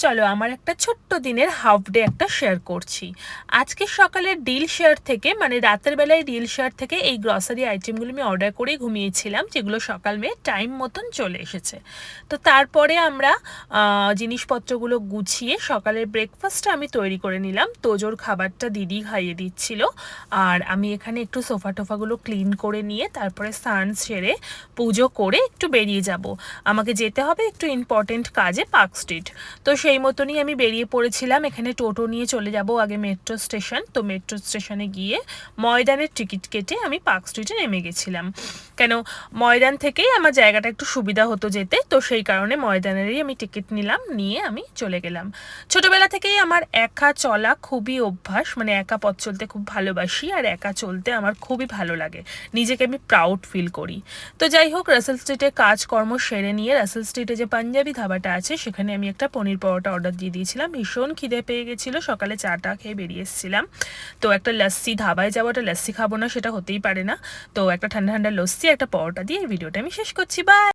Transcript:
চলো আমার একটা ছোট্ট দিনের হাফ ডে একটা শেয়ার করছি। আজকে সকালের ডিল শেয়ার থেকে মানে রাতের বেলায় ডিল শেয়ার থেকে এই গ্রসারি আইটেমগুলো আমি অর্ডার করে ঘুমিয়েছিলাম, যেগুলো সকাল মেয়ে টাইম মতন চলে এসেছে। তো তারপরে আমরা জিনিসপত্রগুলো গুছিয়ে সকালের ব্রেকফাস্টটা আমি তৈরি করে নিলাম। তোজোর খাবারটা দিদি খাইয়ে দিচ্ছিল, আর আমি এখানে একটু সোফা টোফাগুলো ক্লিন করে নিয়ে তারপরে স্নান সেরে পুজো করে একটু বেরিয়ে যাব। আমাকে যেতে হবে একটু ইম্পর্টেন্ট কাজে পার্ক স্ট্রিট। তো সেই মতনই আমি বেরিয়ে পড়েছিলাম। এখানে টোটো নিয়ে চলে যাব আগে মেট্রো স্টেশন। তো মেট্রো স্টেশনে গিয়ে ময়দানের টিকিট কেটে আমি পার্ক স্ট্রিটে নেমে গেছিলাম, কেন ময়দান থেকেই আমার জায়গাটা একটু সুবিধা হতো যেতে। তো সেই কারণে ময়দানেরই আমি টিকিট নিলাম, নিয়ে আমি চলে গেলাম। ছোটোবেলা থেকেই আমার একা চলা খুবই অভ্যাস, মানে একা পথ চলতে খুব ভালোবাসি, আর একা চলতে আমার খুবই ভালো লাগে, নিজেকে আমি প্রাউড ফিল করি। তো যাই হোক, রাসেল স্ট্রিটে কাজকর্ম সেরে নিয়ে রাসেল স্ট্রিটে যে পাঞ্জাবি ধাবাটা আছে সেখানে আমি একটা পনির পরোটা অর্ডার দিয়ে দিয়েছিলাম। ভীষণ খিদে পেয়ে গেছিলো, সকালে চাটা খেয়ে বেরিয়ে এসেছিলাম। তো একটা লস্যি, ধাবায় যাবো একটা লস্যি খাবো না সেটা হতেই পারে না। তো একটা ঠান্ডা ঠান্ডা লস্যি একটা পরোটা দিয়ে এই ভিডিওটা আমি শেষ করছি। বাই।